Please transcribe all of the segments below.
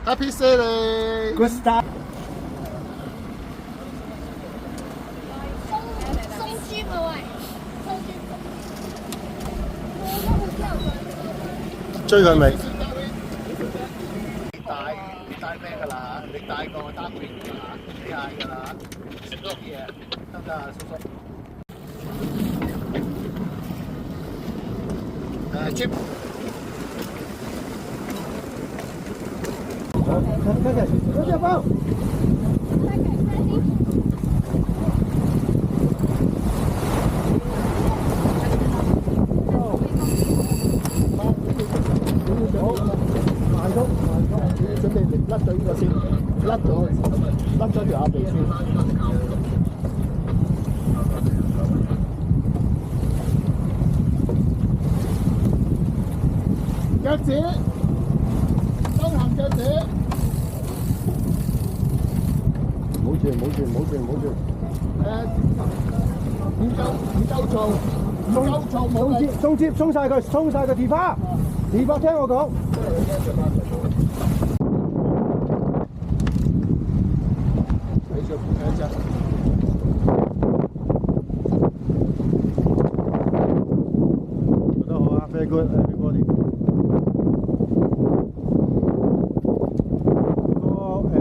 Happy sailing. Good start。鬆豬啊喂，鬆豬。追佢未？你帶咩㗎啦？你帶個單邊㗎啦，機械㗎啦，食咗嘢得唔得啊，叔叔？Chip。看见包。準備甩咗呢個先，甩咗條鴨鼻先。腳趾，雙行腳趾。唔好轉，唔好轉，唔好轉，唔好轉。唔夠嘈，唔夠嘈，冇力。鬆晒佢，鬆晒個地花，地花聽我講。Very good, everybody. 右邊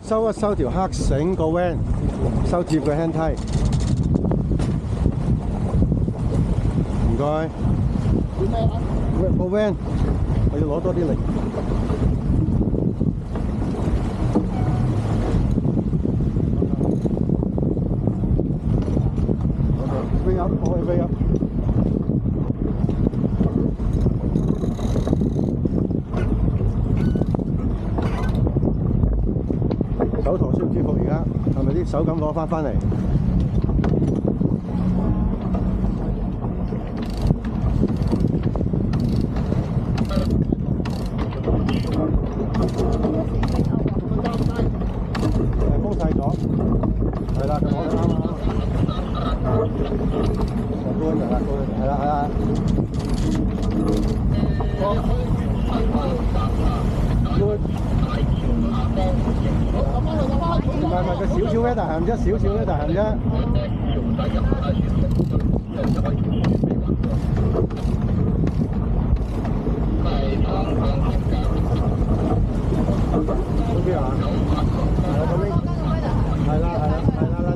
收一收條黑繩個 van， 收貼個 hand tie。唔該。個 van， 我要攞多啲力。飛入，我係飛入。手陀舒唔舒服？而家係咪啲手感攞翻嚟？封晒咗，係啦，咁我啱啊！高人啦，係啦。唔係個少少嘅大行啫，少少嘅大行啫。OK 啊？係啦，咁樣。係啦，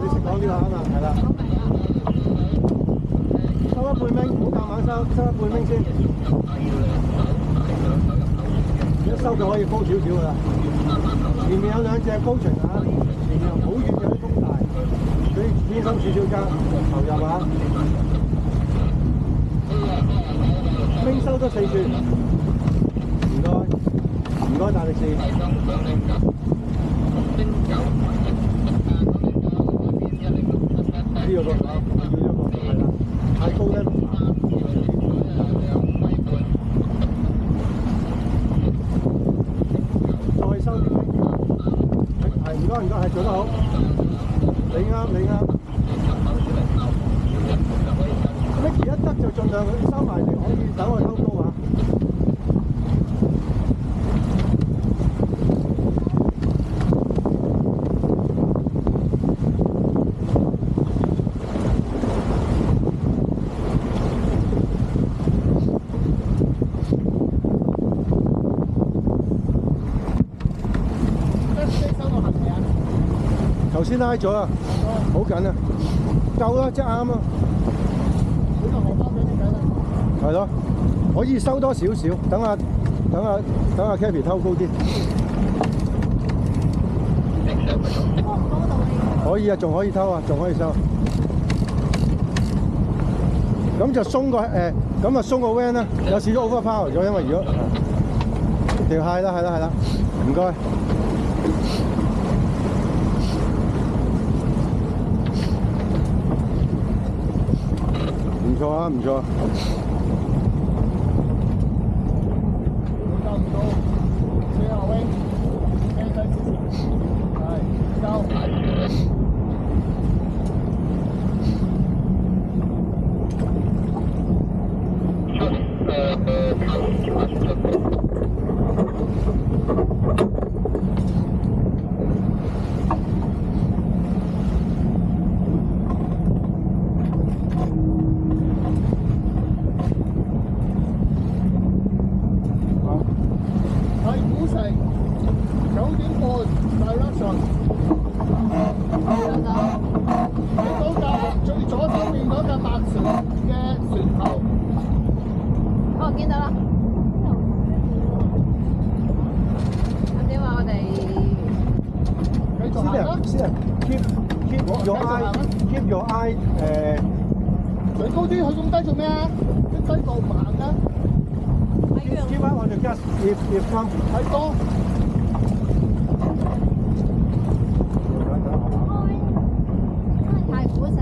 你食講呢個啊嘛，係啦。收一半蚊，唔好夾硬收一半蚊先。一收就可以高少少㗎啦。前面有兩隻高程啊，前面好遠有啲風大，所以偏心少少加投入啊。拎收多4轉，唔該大力士。呢個係啦，太高咧。再收啲。唔該，係做得好，你啱。Mickey 一得就盡量收埋嚟，可以等我偷高啊！頭先拉咗啊，好緊啊，夠啦，即係啱啊。呢個荷包俾你緊啦。係咯，可以收多少少，等下 Kathy 偷高啲。可以啊，仲可以偷啊，仲可以收。咁就鬆個咁啊鬆個 van 啦，有少少 overpower 咗，因為如果條係啦，唔該。唔錯啊，唔錯。城9點半 direction。你嗰架最左手面嗰架白船嘅船頭。哦，見到啦。咁點話我哋？繼續行啦。先啊，keep your eye 水高啲，去咁低做咩啊？啲低度唔行啊！ keep up on the gas if come。睇多。太古城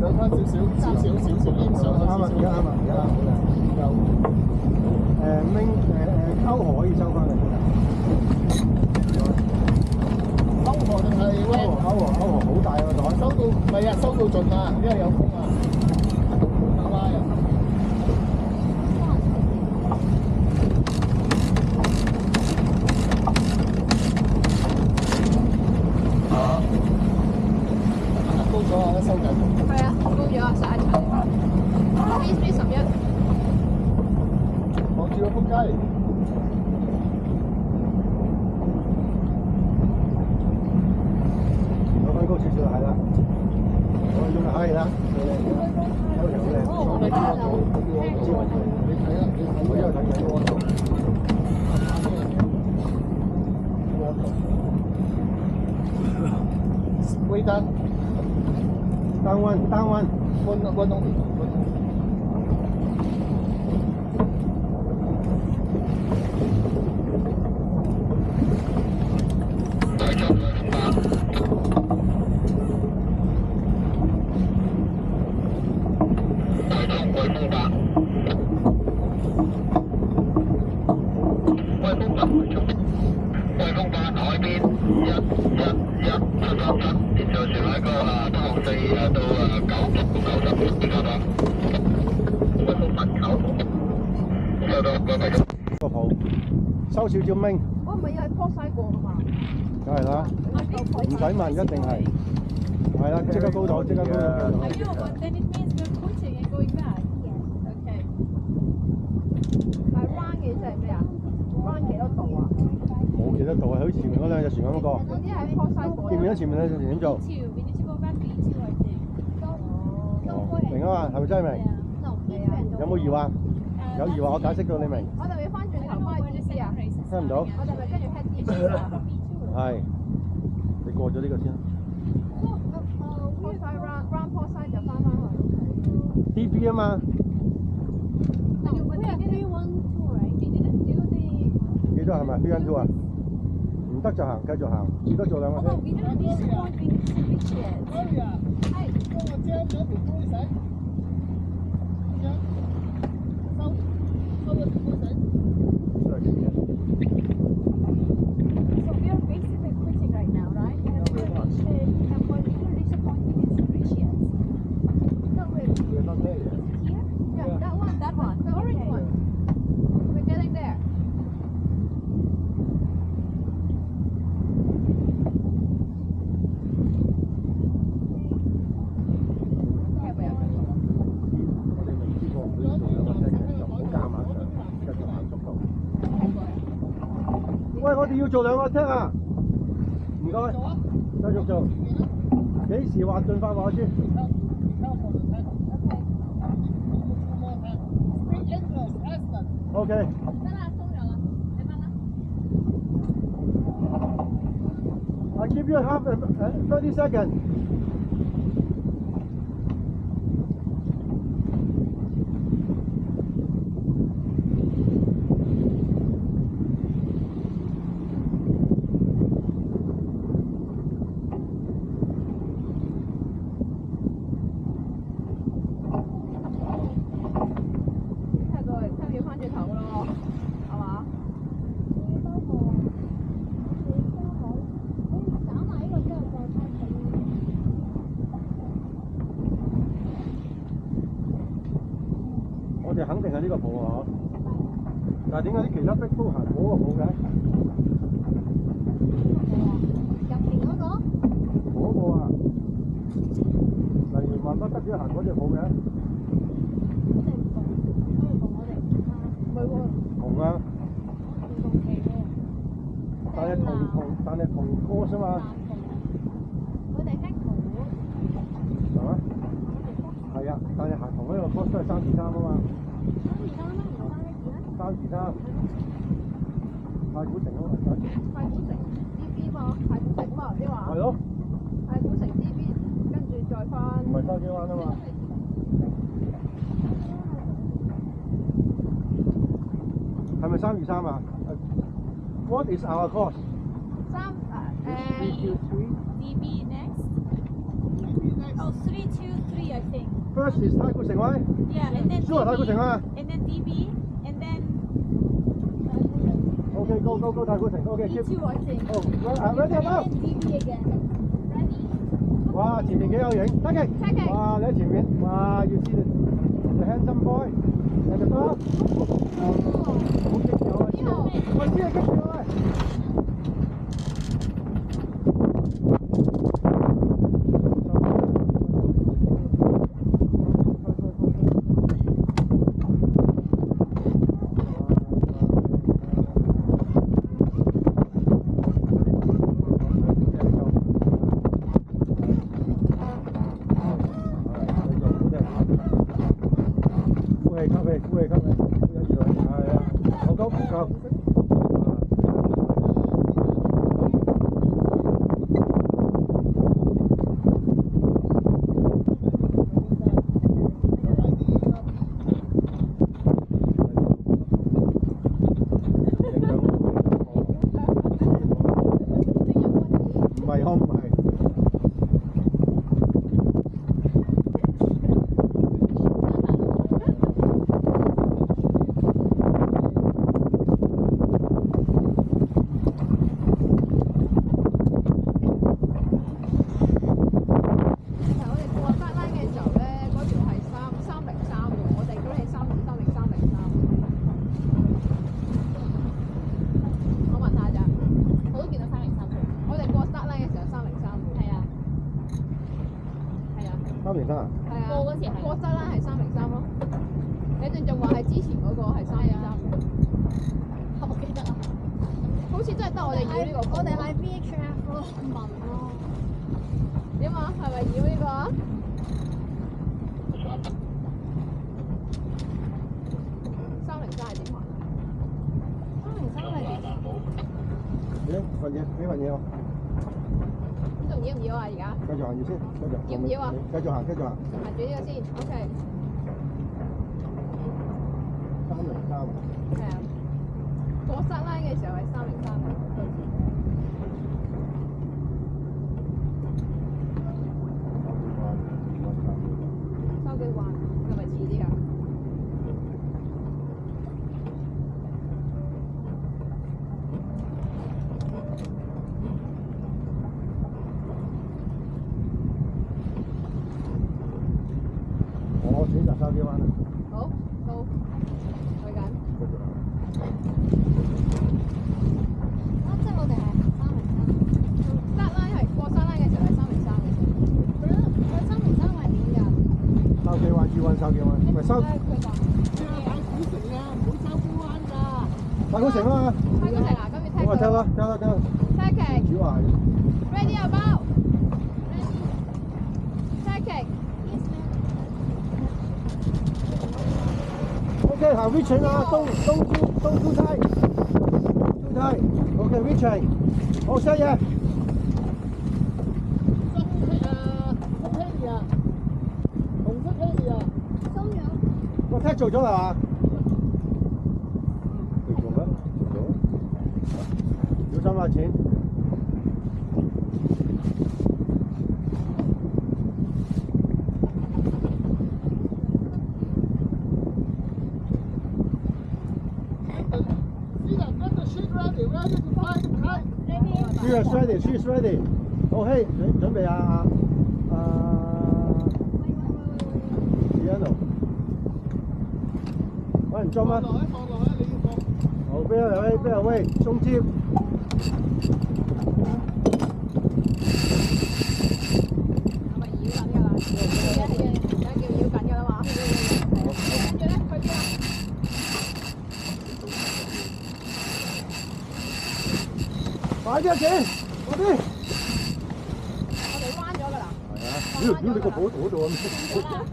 上翻少少煙上去。啱啊，而家啱啊，而家好啦。溝河可以收翻嚟。溝河定係咩？溝河好大個袋。收到唔係啊，收到盡啊，因為有風啊。冇拉啊！高咗啊！收緊。係啊，高咗啊，11層。B 11。望住個風雞。攞翻高少少係啦。係啦。好靚。我俾我做，你睇啦，我又睇我做。Wait done. Down one. One only.個鋪收少少明，我唔係要係坡西過㗎嘛？梗係啦，唔使問一定係，係啦，即刻高度，即刻高度。I know, but then it means we're quitting and going back. Okay. 但係彎嘅即係咩啊？彎幾多度啊？冇幾多度啊，好似前面嗰兩隻船咁嗰個。總之係坡西過。見唔見到前面兩隻船點做？ B2, we need to go back B2, I think. 明啊嘛，係咪真係明？有冇疑惑？有疑惑我解釋到你明。我哋咪翻轉頭翻去 D 啊？聽唔到？我哋咪跟住 head D 啊？係，你過咗呢個先。坡西 round 坡西就翻去。DB 啊嘛。幾多係咪 B1 2啊？唔得就行，繼續行，只得做兩個先。喂，我哋要做兩個 take 啊！唔該，繼續做。幾時話盡快話我知。OK。得啦，鬆咗啦，你翻啦。I give you half 30 seconds。我哋肯定係呢個鋪啊！但係點解啲其他逼都行嗰個鋪嘅？入邊嗰個？嗰個啊，例如萬不得只行嗰隻鋪嘅。唔係喎。紅啊！但係同 course 啊嘛，我哋識圖，係嘛？係啊，但係行同一個 course 都係3-3啊嘛。3-3，太古城咯，太古城 DB 嘛，太古城嘛，你話？係咯，太古城 DB，跟住再翻。唔係筲箕灣啊嘛。係咪3-3啊？What is our course? DB next. Oh, 323, I think. First is 太古城位。Yeah, and then Sure, 太古城啊。and then DB, and then Okay, go 太古城。Okay, keep. E2, I think. Oh, ready now. DB again. Ready? 哇，前面幾有型，得嘅。哇，你喺前面，哇，要知道 the handsome boy and the girl。好激友啊！我知你激住啊！幾份嘢喎？咁仲要唔要啊？而家？繼續行住先，繼續。要唔要啊？繼續行。行住呢個先 ，OK。303。係啊，過塞拉嘅時候係303。筲箕灣係咪遲啲啊？我選擇筲箕灣啦。好，去緊。即係我哋係行303。塞拉係過塞拉嘅時候係303嘅。佢303係點㗎？筲箕灣 U1 筲箕灣，唔係筲。太古城啊嘛。太古城啊，咁要我話聽啦。Taking。主話 Ready about。Taking。OK， 行 reaching 啊，東珠梯。OK reaching。好，set嘢。個 tag 做咗啦嘛？做咩？小心啊，錢。She's ready. 好，hey，準備啊，Piano。揾人裝嗎？好，邊個位？中接。係咪繞緊㗎啦？係啊，而家叫繞緊㗎啦嘛。跟住咧，去邊啊？快啲啊，姐，快啲！我哋彎咗㗎啦。係啊，屌你個寶嗰度啊，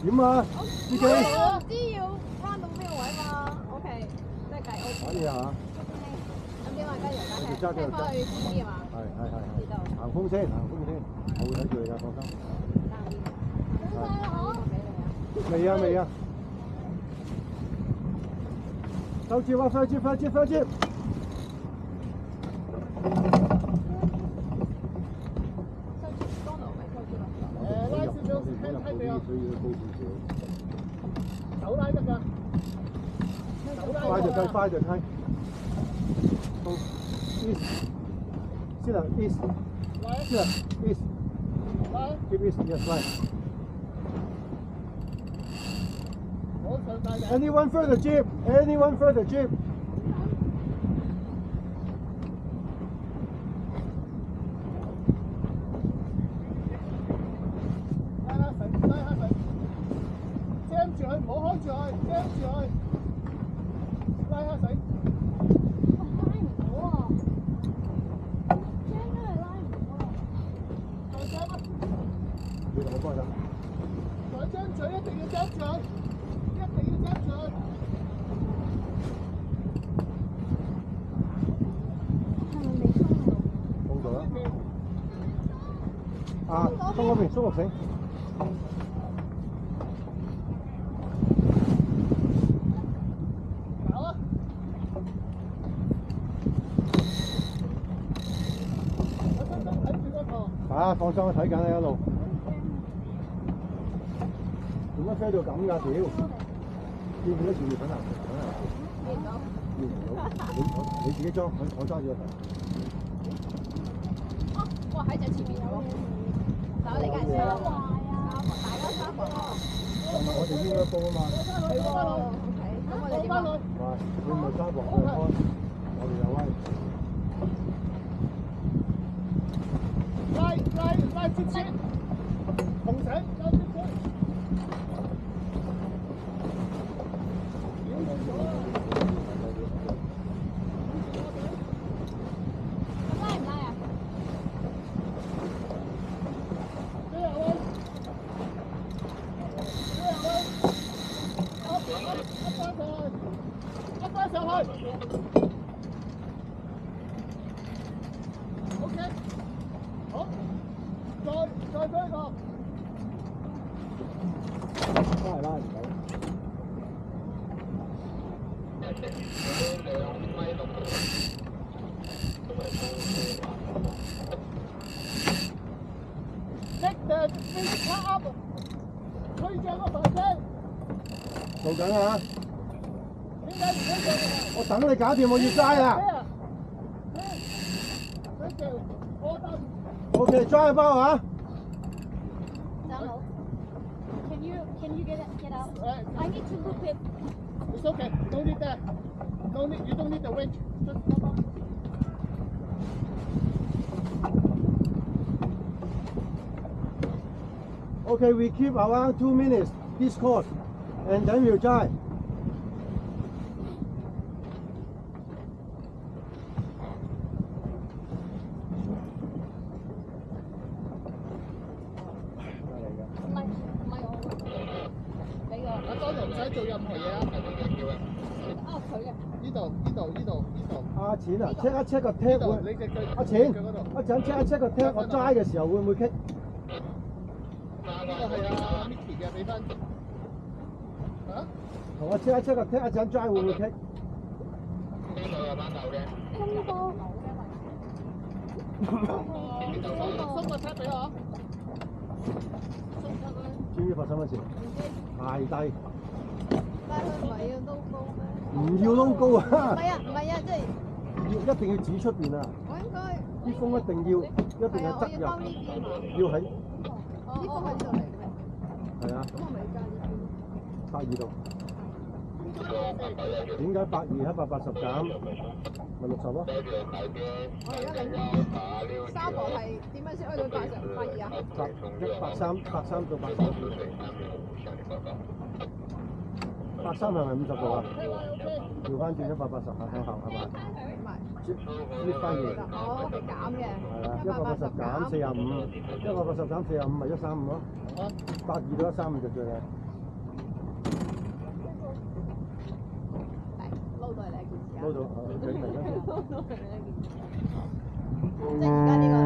點啊？司機，我唔知要彎到邊個位嘛。OK，即係計 O。玩嘢啊！咁點啊？跟住揸架車聽翻去 C 啊嘛。係，行風先，我會睇住你㗎，放心。未啊未啊！收接啊！收接！拉少少，輕梯俾我。手拉得㗎。快就梯。好 ，east，先啦 east，先啦 east，keep east yes right。Anyone further jeep? Anyone further jeep? 拉下水，jam 住佢，唔好開住佢，jam 住佢，拉下水。拉唔到啊！jam 都係拉唔到啊！你同我幫手。再 jam 住，一定要 jam 住佢，一定要 jam 住佢。係咪未衝到？放度啦。啊，鬆嗰邊，鬆落繩。搞啊！我真係睇住嗰個。啊，放心，睇緊你一路。點解飛到咁㗎？屌！見唔見到前面粉啊？見唔到。見唔到。你自己裝，我揸住個頭。哦，哇！喺隻前面有喎。但我哋間車大家三個。我哋應該煲啊嘛。係喎。OK，咁我哋點啊？喂，你唔係揸薄佢開，我哋又威。拉接線，紅繩拉接線。拉唔拉啊？一翻上去。OK， 好，再推一個。拉唔到。Take the big car up， 推正個台車。做緊啊！點解唔推正啊？我等你搞掂，我要齋啦。推正，我得。OK，齋包啊！站好。Can you get out? I need to look it. It's okay. Don't need that. You don't need the winch. Just come on. Okay, we keep around 2 minutes this course, and then we'll drive. Check 啊 check 個 tap 會，阿錢，一陣 check 個 tap，我齋嘅時候會唔會棘？呢個係阿 Micky 嘅，俾翻。嚇？同我 check 個 tap，一陣齋會唔會棘？空波。鬆個 tap 俾我。知唔知發生乜事？太低。但係佢唔係要撈高咩？唔要撈高啊！唔係啊，即係。一定要指出邊啊！我應該啲風一定係側入，要喺啲風喺呢度嚟嘅。係啊。咁我咪要加呢邊。82度。點解82喺180減咪60咯？我而家領沙漠係點樣先去到82啊？130到80。83係咪50度啊？調翻轉180向後係咪？唔係。搣翻件。哦，佢減嘅。係啦，180減45，180減45咪135咯，82到135就最靚。撈到係你一件事啊！撈到，你明啦。撈到係你一件事。即係而家呢個啦。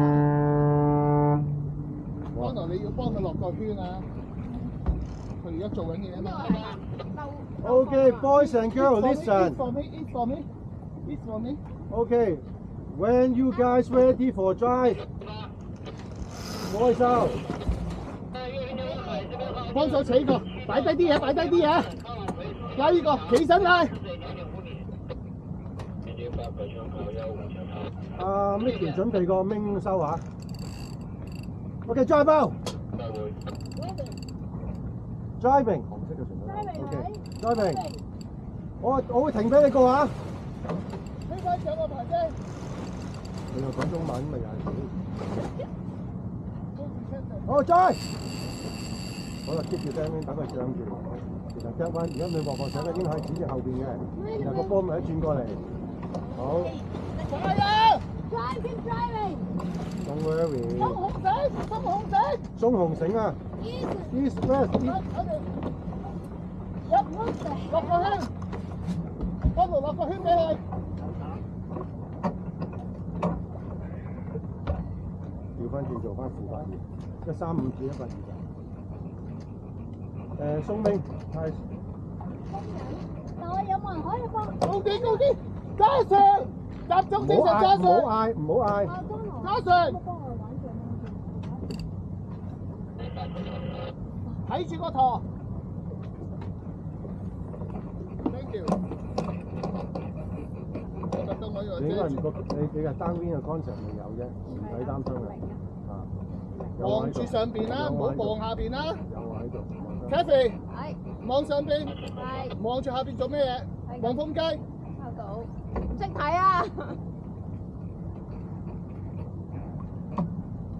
安娜，你要幫佢落個圈啊！佢而家做緊嘢啊嘛。Okay, boys and girls, listen. Eat for me, eat for me, eat for me. Okay, when you guys ready for drive, voice out. 幫手企個，擺低啲嘢，擺低啲嘢。有呢個，起身啦！Micky 準備個鳴收下。Okay, drive out. Driving. 紅色嘅船隊。Okay, driving. 我會停俾你過啊！呢位上個牌啫。你又講中文咪又係好drive。好啦，keep 住聲先，等佢上住。其實聽翻，而家你望望上咧，應該係指住後邊嘅，然後個波咪一轉過嚟。好。快啊 Drive, keep driving. Don't worry。鬆紅繩，鬆紅繩。鬆紅繩啊 ！East West East。落個圈，幫我落個圈俾佢。調翻轉做翻負82135至120。鬆兵，係。但我有冇人可以幫？高啲，高啲，加上，集中精神加上。唔好嗌，唔好嗌。加上。睇住個舵。Thank you。特登我以為你應該唔覺你係單邊嘅 concept 未有啫，唔使擔心嘅。望住上邊啦，唔好望下邊啦。有我喺度。Kathy，係。望上邊。係。望住下邊做咩嘢？望風雞。收到。唔識睇啊！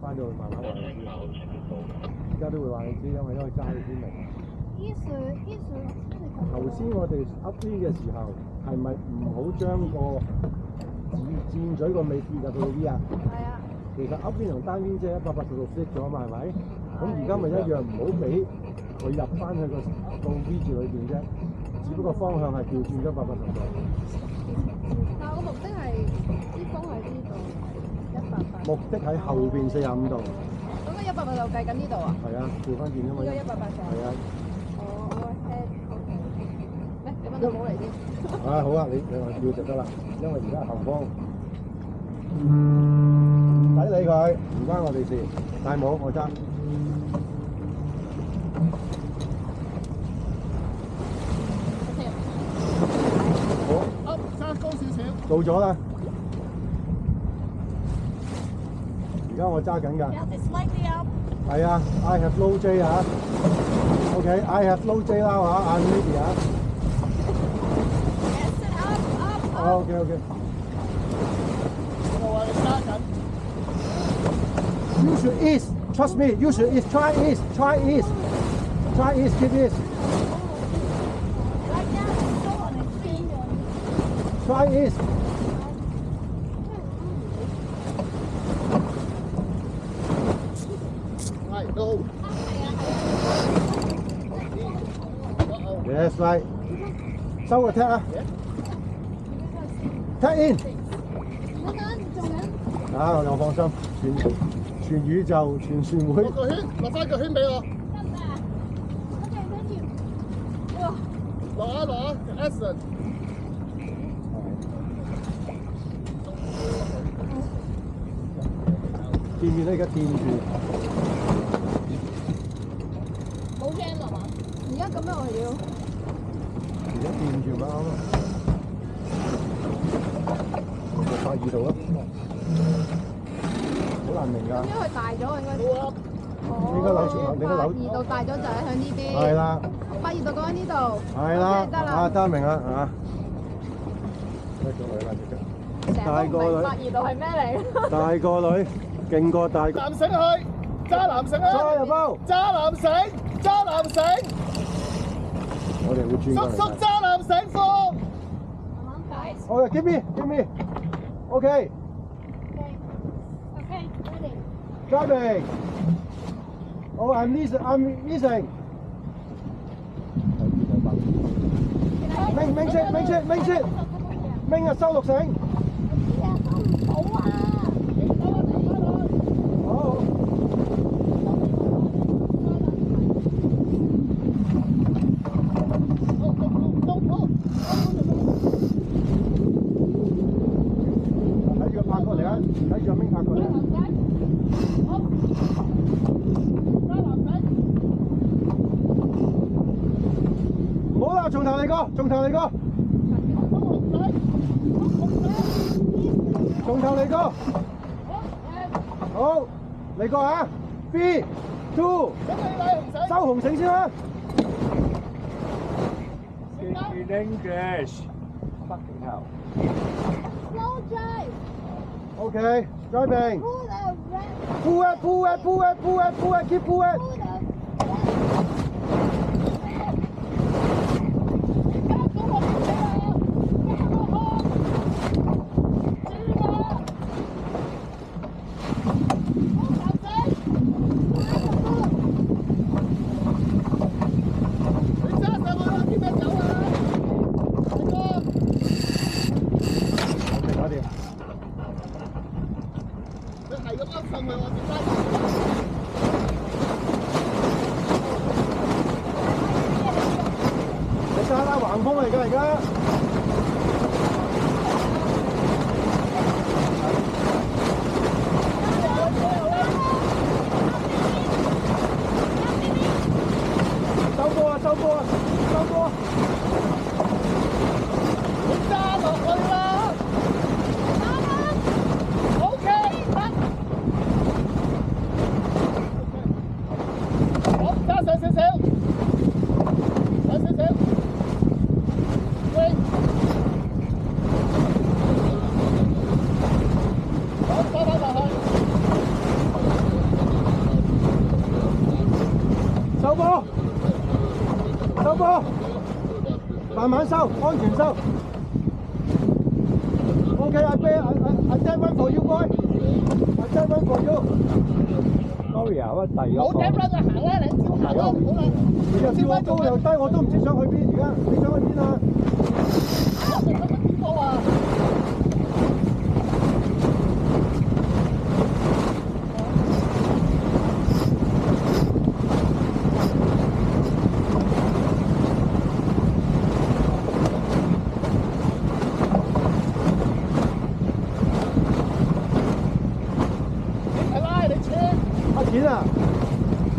翻到去慢慢話你知，而家都會話你知，因為揸你先明。頭先我哋 up 啲嘅時候，係咪唔好將個箭嘴個尾跌入去 V 啊？係啊。其實 up 邊同單邊即係180度 split 咗嘛，係咪？咁而家咪一樣，唔好俾佢入翻去個 V 字裏邊啫。只不過方向係調轉咗180度。但係我目的係啲風喺呢度，180。目的喺後邊45度。咁你180度計緊呢度啊？係啊，調翻轉啫嘛。呢個180。係啊。你揾到帽嚟先。好啊，你話要就得啦，因為而家後方，唔使理佢，唔關我哋事，戴帽我揸。好，揸高少少。到咗啦，而家我揸緊㗎。係啊 ，I have low J 啊。OK，I have low J 啦嚇 ，I'm ready 啊。OK。我話你揸緊。You should east, trust me. You should east. Try east. Try east. Try east. Keep east. Try east. Right, go. Yes, right. 收個 tag 啊 ！tag in。啊，我放心，全宇宙全船會。落個圈，落翻個圈俾我。落啊 ，Aston。見面咧，而家掂住。冇驚落嘛？而家咁樣我要。而家掂住咪啱咯。182度啊！好難明㗎。因為佢大咗應該。應該扭住，你個扭。82度大咗就係向呢邊。係啦。82度講喺呢度。係啦。得啦。啊，得明啦，啊。得咗女啦，大個女。82度係咩嚟？大個女，勁過大個。男繩去，揸男繩啊！揸入包。揸男繩，揸男繩。我哋會轉過嚟。叔叔揸男繩貨。好嘅，give me。OK。 Okay, ready. Driving. Oh, I'm missing. 明先，明啊，收6繩。哎呀，收唔到啊！好。睇住佢拍過嚟啊！睇住阿明拍過嚟。唔好啦，從頭嚟過，從頭嚟過。從頭嚟過。好，嚟過啊 ！3、2，收紅繩先啦。In English. Fucking hell. Slow drive. OK, driving. Pull the red. Pull it, keep pull it. Pull the red. OK， 搞掂。你揸拉橫風嚟㗎而家。收波啊！收波啊！收波！揸落去啦！OK， 好，揸上少少，上少少，喂，好，收翻落去。收波！收波！慢慢收，安全收。OK， I take one for you, boy. I take one for you. Sorry 啊，第二個。冇頂啦，就行啦，你照行啦，唔好啦。你又跳我高又低，我都唔知想去邊而家。你想去邊啊？邊個啊？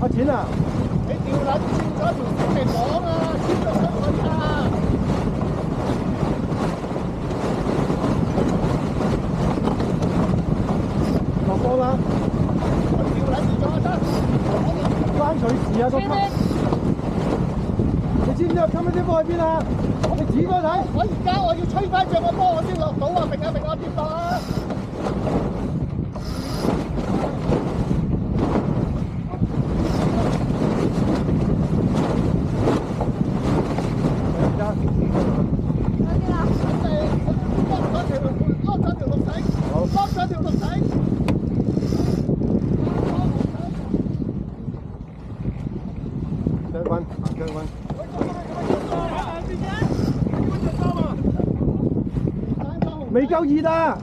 阿錢啊！你條撚穿咗條線嚟講啊，穿咗出去啊！落波啦！我條撚住咗得，關佢事啊！個級，你知唔知個 coming ball 喺邊啊？你指俾我睇。我而家我要吹翻隻個波，我先落到啊！明啊明啊，掂到啊！未夠熱啊！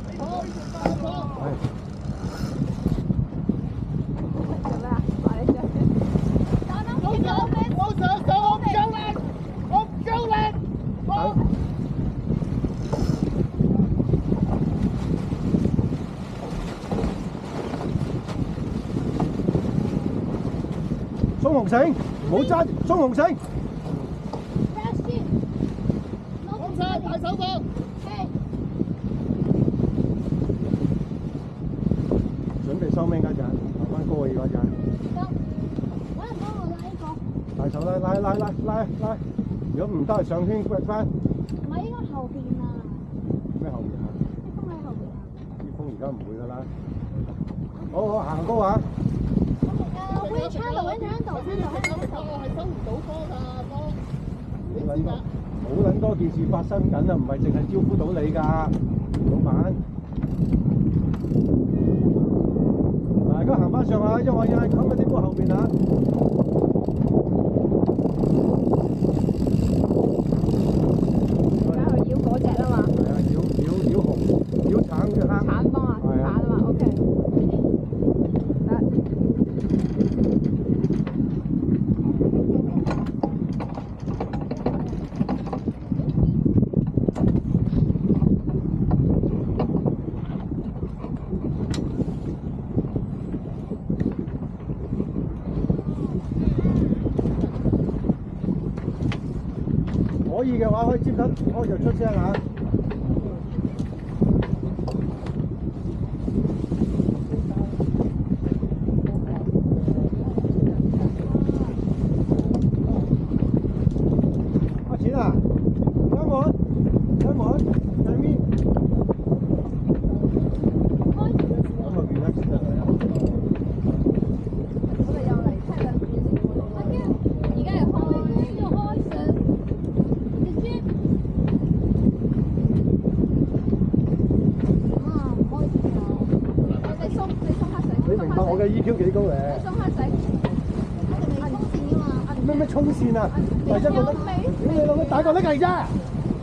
鬆紅繩，唔好揸鬆紅繩。放晒大手放。準備收尾嗰陣，慢慢過去嗰陣。揾人幫我拉呢個。大手拉，如果唔得，上圈掘翻。唔係應該後邊啊？咩後邊啊？啲風喺後邊啊？啲風而家唔會㗎啦。好，行高啊！會差度喺度，頭先你睇到我係收唔到波㗎，波。你知㗎？好撚多件事發生緊啊，唔係淨係招呼到你㗎，老闆。嗱，而家行翻上去，因為我喺冚喺啲波後面啊。而家去繞嗰隻啊嘛，係啊，繞紅、繞橙、繞黑。橙幫啊，橙啊嘛，OK。得。可以嘅話，可以接得開就出聲嚇。阿錢啊，come on，come on，Jamie。咁啊，relax 得嚟啊。我哋又嚟聽兩段先喎。阿嬌，而家係開上隻豬。啊，唔開始啊！你鬆黑水。你明白我嘅 EQ 幾高你咧？鬆黑水。我哋未衝線㗎嘛。咩衝線啊？第一個拎，屌你老母大個拎嚟啫，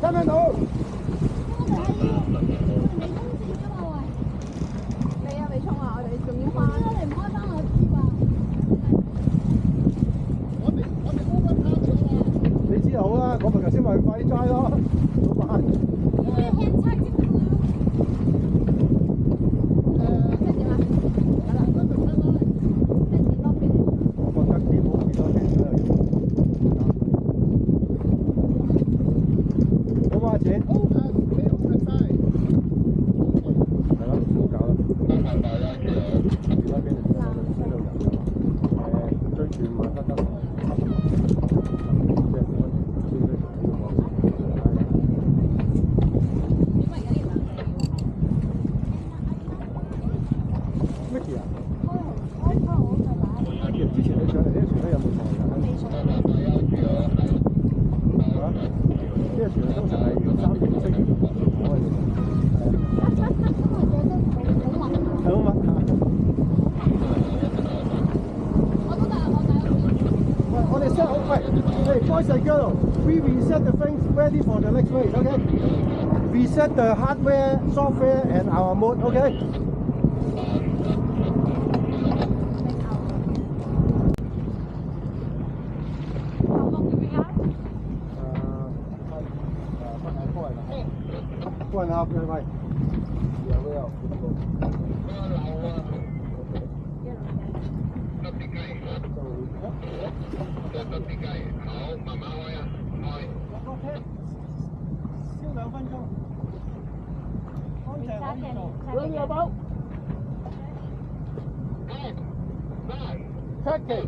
聽唔聽到？我哋係要未衝線㗎嘛喂。你啊未衝啊，我哋仲要翻。我哋唔開翻我知啩。我哋冇乜差咗啊！你知就好啦，我咪頭先咪快啲齋咯，老闆。因為 hand tight 啫嘛。即係點啊？得啦，即係點多邊？我覺得啲冇幾多錢都有用。好嘛，錢？好啊，你好食晒。係啦，唔好搞啦。而家俾你喺度人追住馬德德。Mickey 啊？Mickey 之前你上嚟呢個船咧有冇坐㗎？係嘛？呢個船通常係3點式坐嘅。好嘛？喂，我哋 set 好，喂，boys and girls, we reset the things ready for the next race, okay? Reset the hardware, software, and our mode, okay? 4.5 喂。燒2分鐘，乾淨可以做。兩個寶。Taxi。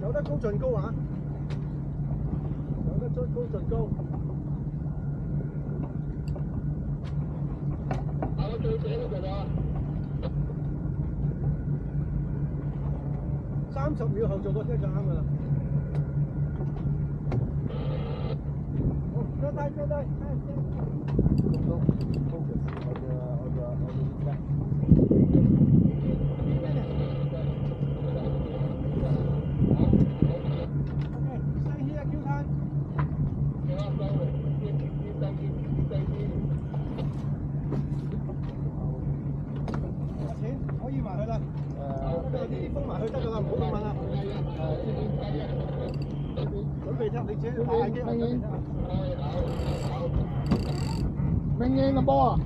有得高進高啊！有得追高進高。我最寫嗰度啊！30秒後做個車就啱㗎啦。好，腳低腳低。可以埋去啦，啲封埋去得㗎啦，唔好咁問啦。準備測，你自己打眼機準備測。明英嘅波啊！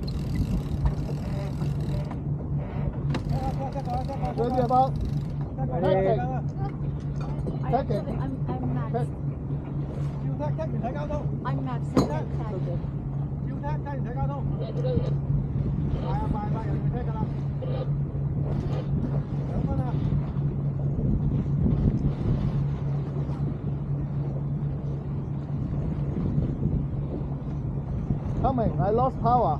Ready about? Taking. I'm Max. I'm Max. Coming. I lost power.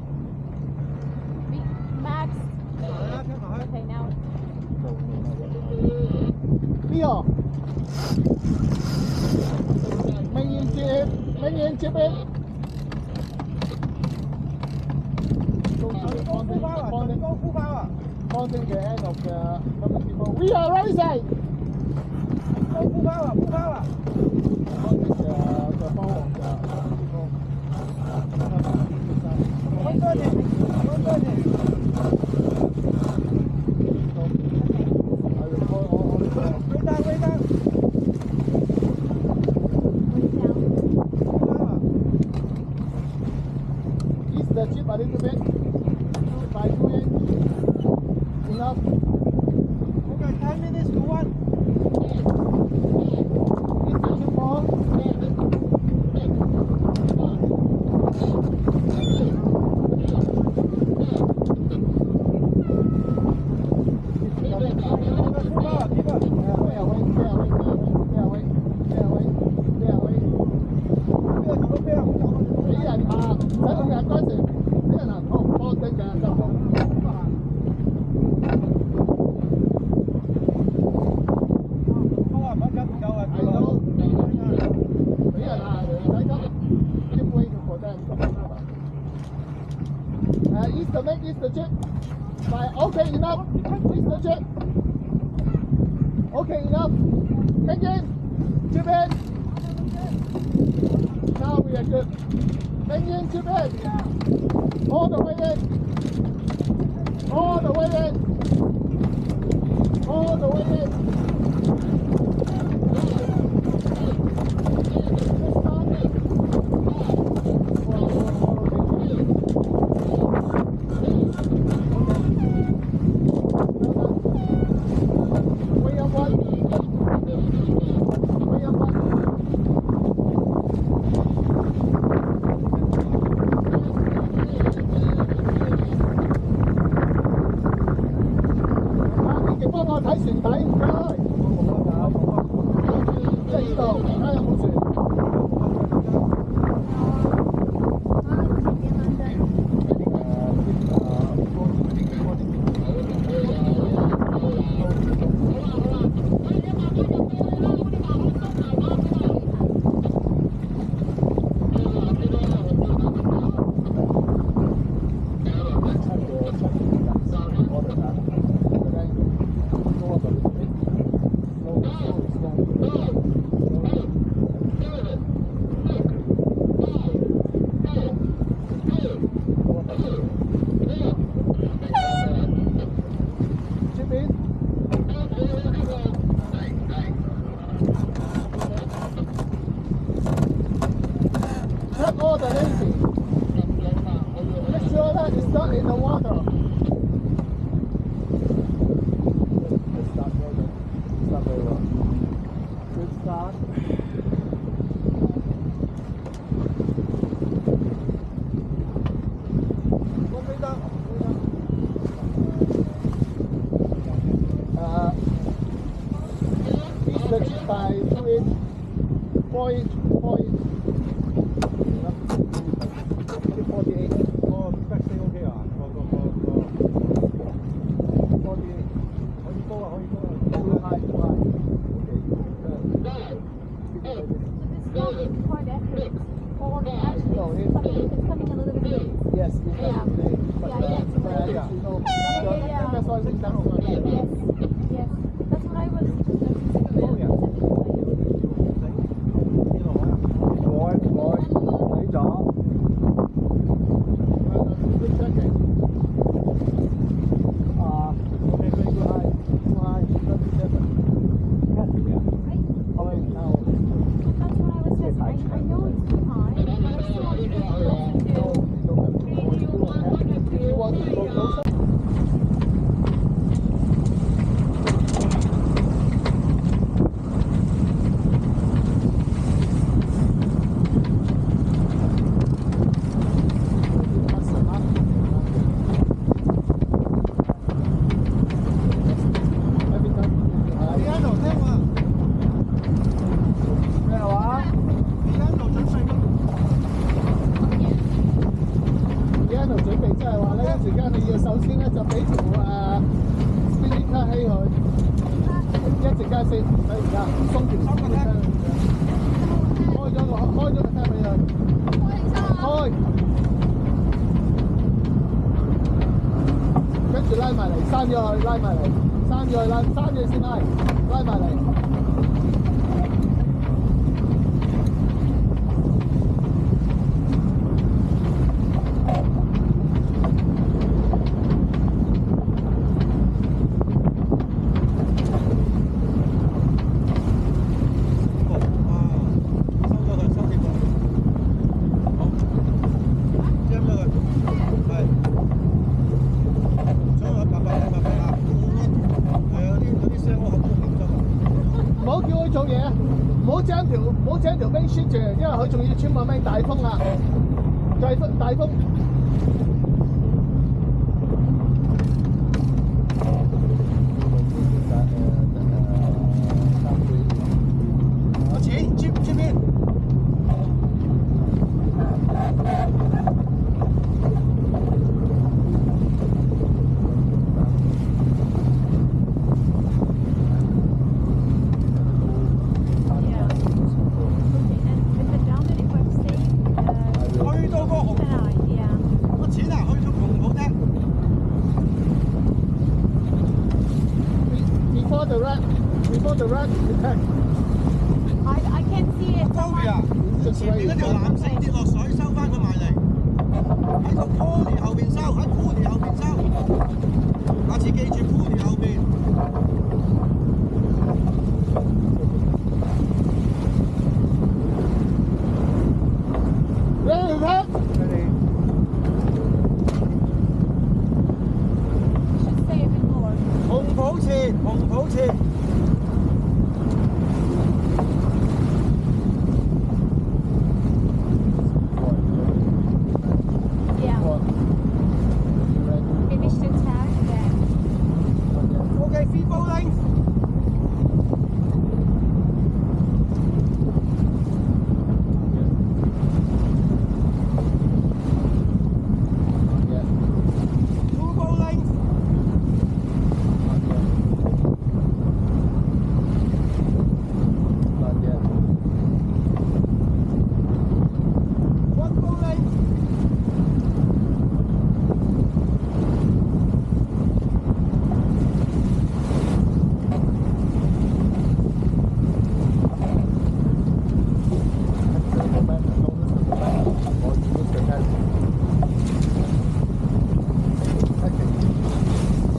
Max. Okay, now. 呢個明顯接邊。Pointing the end of the people. We are rising. Pointing the phone of the I will call all the Ease the jeep a little bit by doing enough. Okay, 10 minutes to 1. Ease the jeep more. Ease the chip. Okay, enough. Ease the chip. Okay, enough. Hang in. Chip in. Now we are good. Hang in, chip in. All the way in. All the way in. All the way in. All the lazy. Make sure that it's not in the water. Good start, very good. Start very well. Good start. Ease the chip by 2 inch, 4 inch, 4 inch. 1一直加先，睇而家鬆條心嘅聲，開咗個聲俾佢，開，跟住拉埋嚟，閂咗佢，拉埋嚟，閂咗佢先拉埋嚟。唔好將條冰雪住，因為佢仲要穿個冰大風啊！大風。我錢接邊？Before the red detect. I can't see it. 高住啊！前面嗰條藍繩跌落水，收翻佢埋嚟。喺個 Pony 後邊收，喺 Pony 後邊收。下次記住 Pony 後邊。Ready to test? Should stay a bit lower. 紅普前，紅普前。Maybe should tag that. Okay, free bowling. Two bowling. One bowling.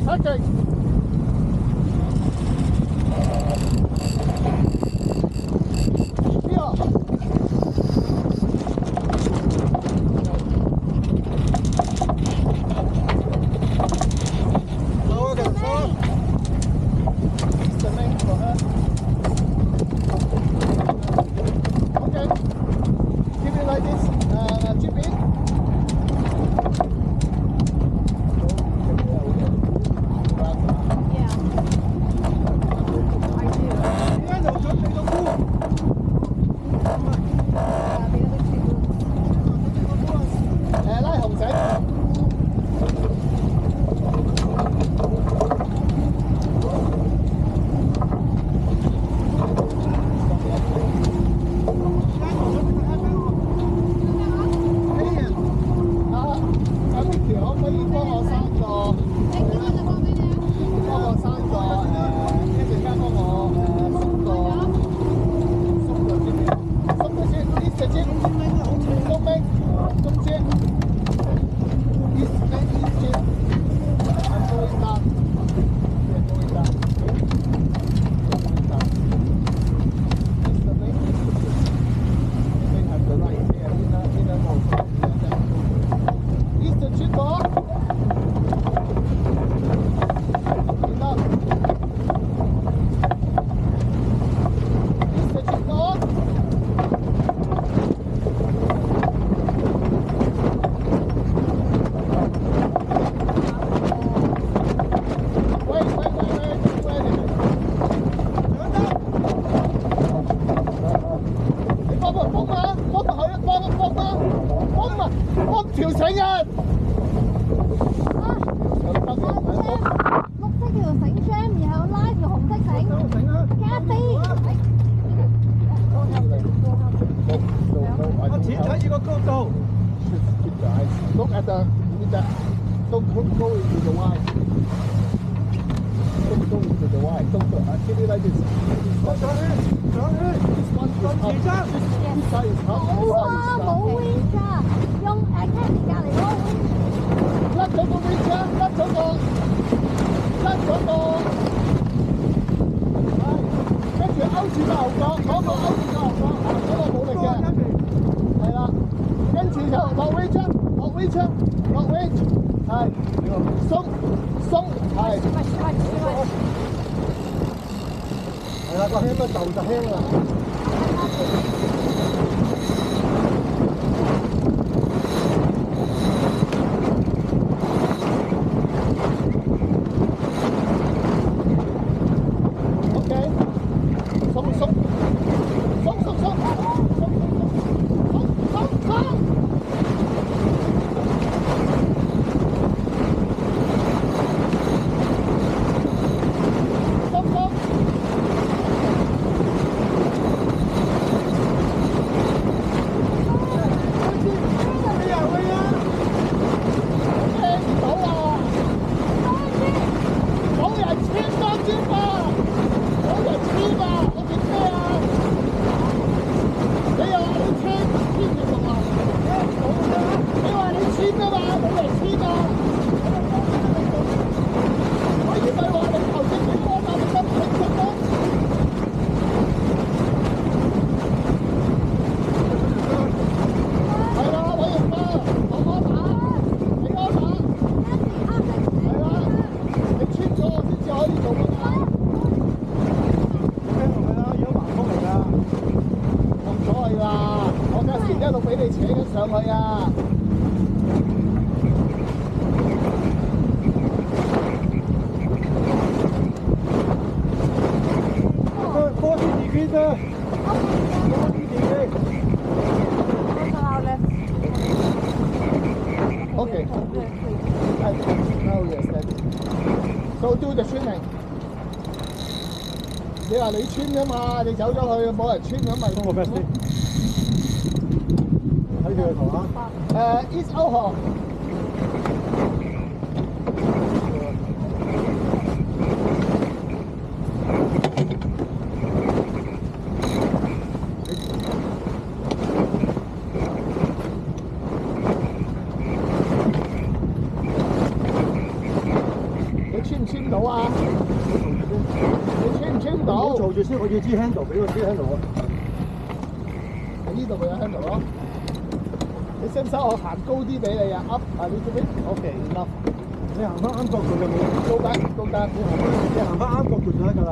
Okay. Lower the top. It's the main for her. Okay. Keep it like this. Chip in. Don't go into the Y. Don't go into the Y. Don't go. Keep it like this. This one is up. This side is up. This 冇 side 啊， is 冇 down. wing 㗎，用Candy 隔離嗰個 wing。甩咗個 wing 槍，甩咗個。跟住勾住個牛角，嗰個勾住個牛角，嗰個冇力嘅。係啦，跟住就落 wing 槍，落 wing 槍，落 wing，係鬆，係。係啦，個輕都就輕啦。上去啊！多啲自己啫，多啲自己。Okay. Now yes, steady. So do the swimming. 你話你穿㗎嘛？你走咗去冇人穿咁咪。幫我 best 啲。睇住個圖啊。East 歐航。你穿唔穿到啊？你穿唔穿到？唔好嘈住先，我要支 handle， 俾我支 handle 啊！你呢度咪有 handle 咯？你使唔使我行高啲俾你啊 ？Up 啊，你做咩 ？OK， enough。你行翻啱角度就冇。高單。你行翻啱角度就得㗎啦。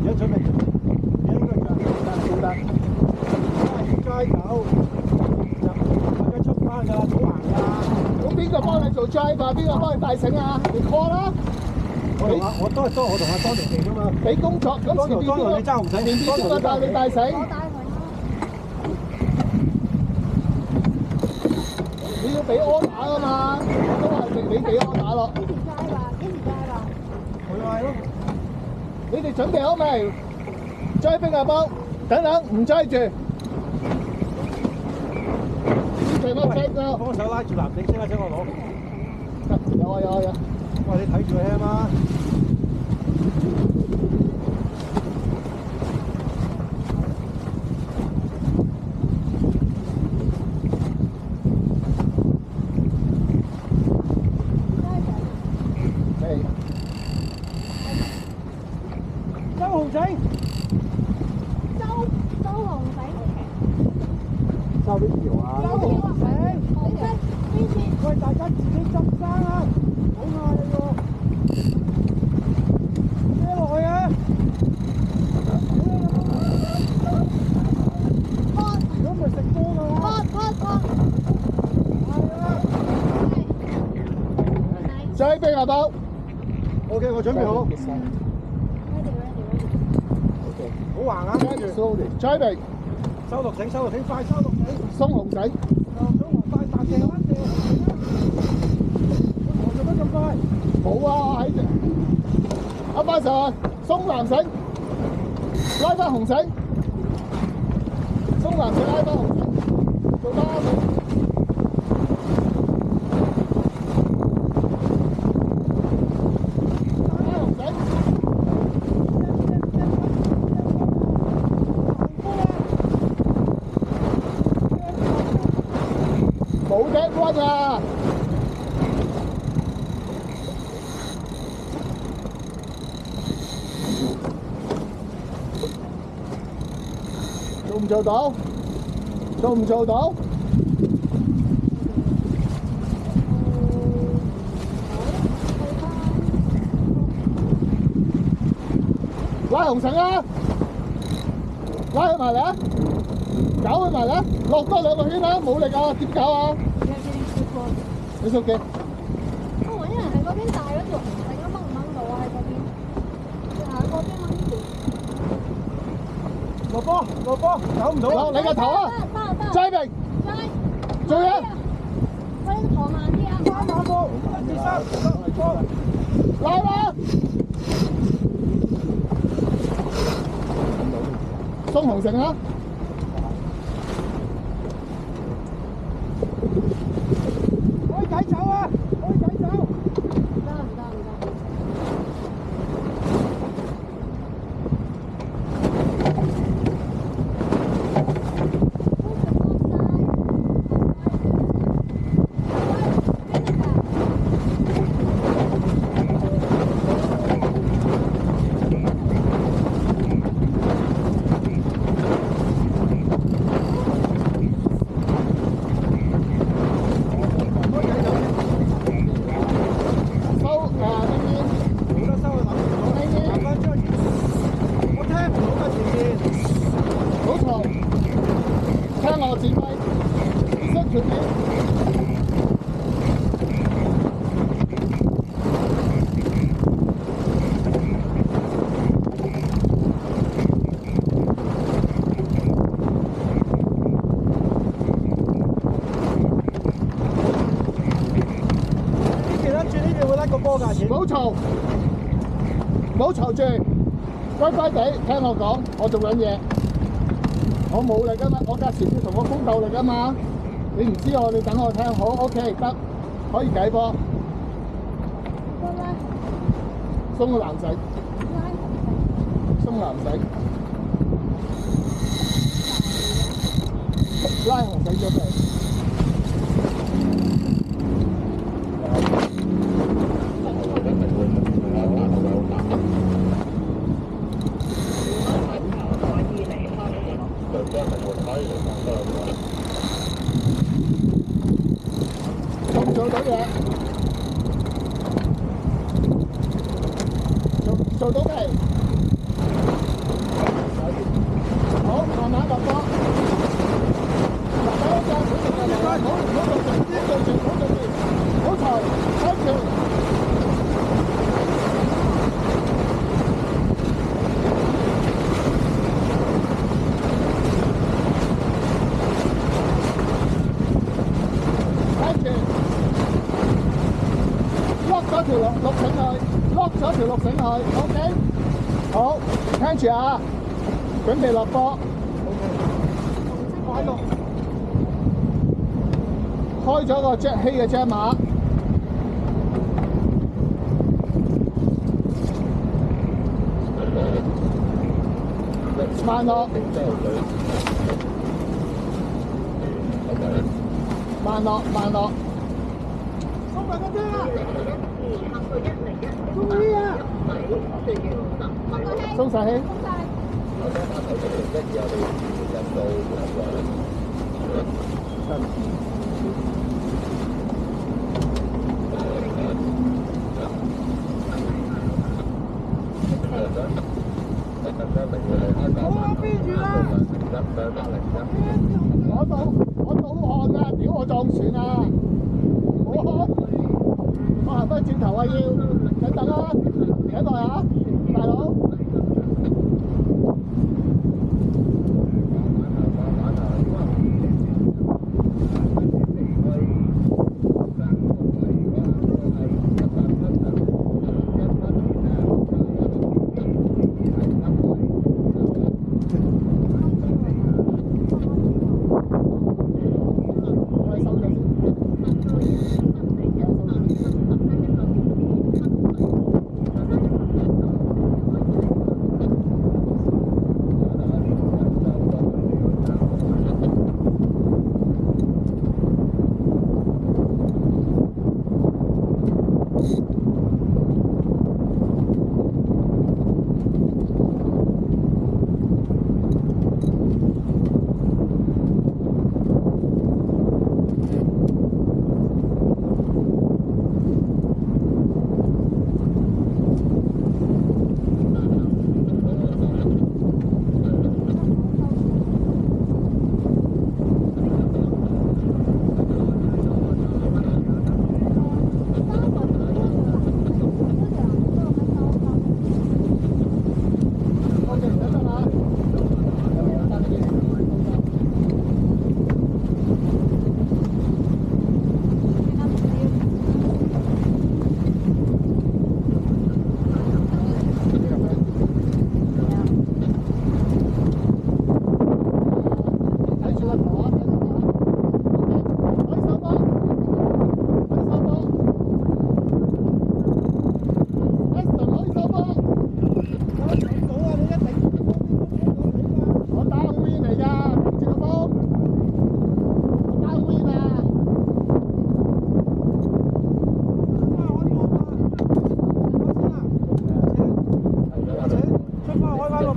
而家準備，而家應該就高單。街狗，而家出翻㗎，好行㗎。咁邊個幫你做 drive 啊？邊個幫你帶繩啊？你 call 啦。我同阿當年定㗎嘛。俾工作，咁前邊邊個？前邊邊個帶你帶繩？我帶佢啦。你要俾 order 㗎嘛？我都話你俾 order 咯。幾時齋吧？幾時齋吧？佢嗌咯。你哋準備好未？追冰牙包，等等，唔追住。呢個乜車啊？幫手拉住藍頂先啦，請我攞。有。喂，你睇住佢啊嘛。周紅仔。周紅仔。收邊條啊？周紅仔。好嘅，邊次？喂，大家自己執生啊！唔好嗌你喎。孭落去啊！如果唔係食波㗎啦。追冰牙包。OK， 我準備好。好橫啊！跟住。追冰。收落繩，快收落繩。鬆紅繩。快搭掟啦！我做乜咁快？冇啊，喺度。阿巴 Sir， 鬆藍繩，拉翻紅繩。鬆藍繩拉翻紅繩，做得啱。啊！做唔做到？做唔做到？拉紅繩啊！拉佢埋嚟啊！搞佢埋嚟，落多2個圈啦！冇力啊，點搞啊？你數幾？我揾人喺嗰邊帶嗰條紅繩都掹唔掹到啊！喺嗰邊，喺嗰邊掹呢條。落波，落波，搞唔到。落你個頭啊！追明，做嘢。喂，你坐慢啲啊！三馬步，1、2、3，波。拉啦！鬆紅繩啊！可以解走啊！可以解走。唔得唔得唔得。唔好嘈，唔好嘈住，乖乖地聽我講，我做緊嘢，我冇力噶嘛，我架船要同我風鬥力噶嘛，你唔知我，你等我聽好 ，OK 得，可以解波，鬆個藍繩，鬆藍繩，拉紅繩咗未？做唔做到嘢？做到未？好，慢慢落波。嗱，第一隻好靜啊，唔好做靜啲，做靜，唔好做靜，唔好嘈，開橋。lock 咗條綠繩去 ，OK， 好，聽住啊，準備落波 ，OK， 開咗個 jet 氣嘅 jet 碼，慢落，慢落，慢落。收埋嗰啲啊！注意啊！鬆晒氣。我邊住啦！我倒汗啊！屌我撞船啊！我行翻轉頭啊！要等啊！幾耐啊，大佬？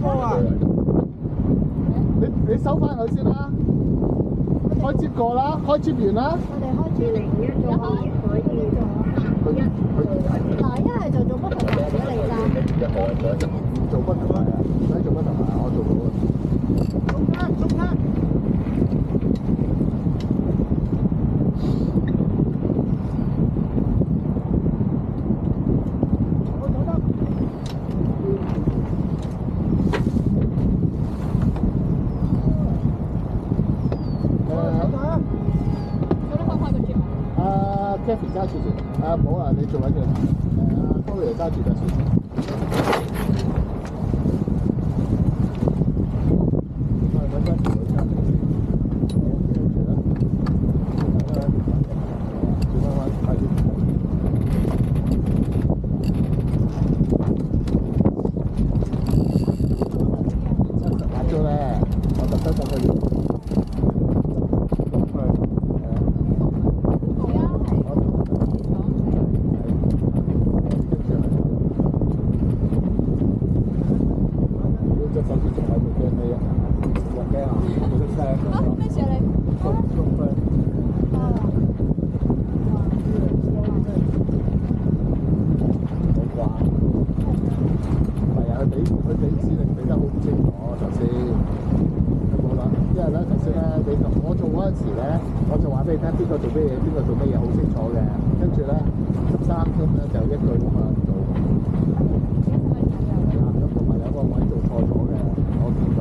波啊！你收翻佢先啦，開接過啦，開接完啦。我哋開始零一做可以嗱，一係就做不同牌嘅嚟㗎。做不同牌啊，唔使做不同牌，我做到啊。中間。Kathy 揸住先，寶啊，你做緊嘅，高爺揸住就算。做咧，我特登等佢。我就話俾你聽，邊個做咩嘢，邊個做咩嘢，好清楚嘅。跟住咧，13天咧就一句咁啊做。係啦，咁同埋有個位做錯咗嘅，我見到。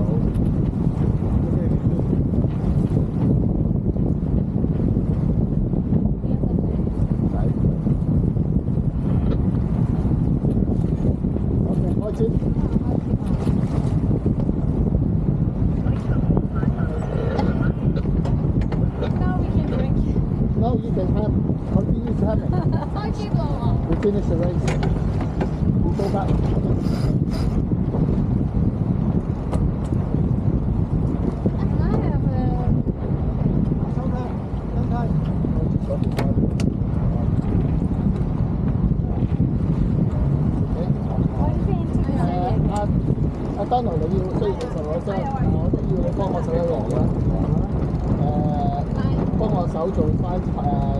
OK，開始。No, you can have. Continue to have it. We finish the race. We go back. Donald 你要需要其實我都要你幫我手一樣啦。幫我手做翻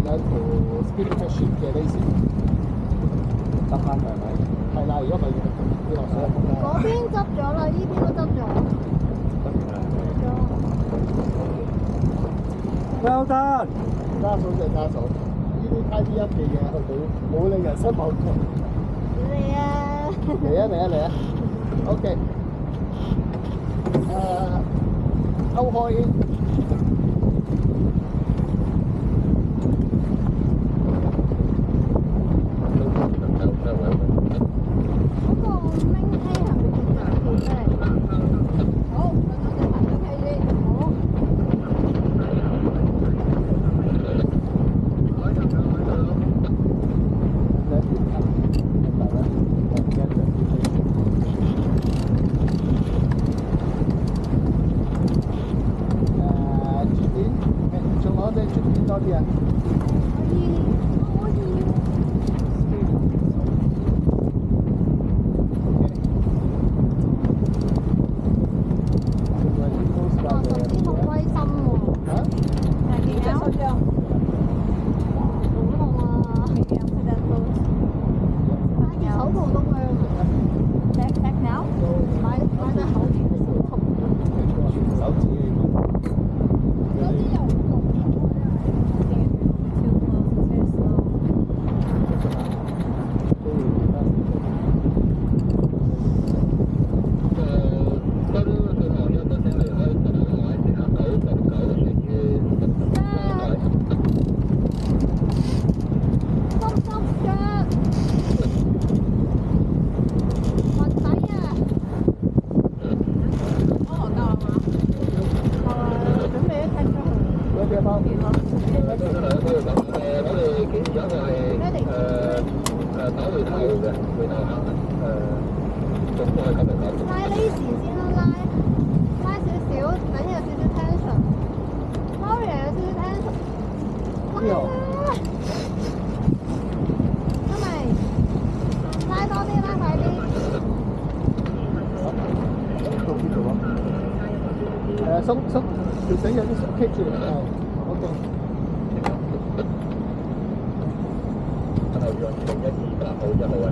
兩條 speed machine 嘅 lace， 得翻係咪？係啦，如果唔係要落水一風啦。嗰邊執咗啦，呢邊都執咗。Well done，加數就加數，呢啲梯啲一嘅嘢去到冇令人失望嘅。嚟啊！嚟啊 ！OK， 勾開。多啲啊！拉呢時先啦，拉少少，等有少少 tension。Sorry 有少少 tension。拉啦，因為拉多啲，拉快啲。鬆條繩有啲棘住，係 OK。後約2012-8號1號運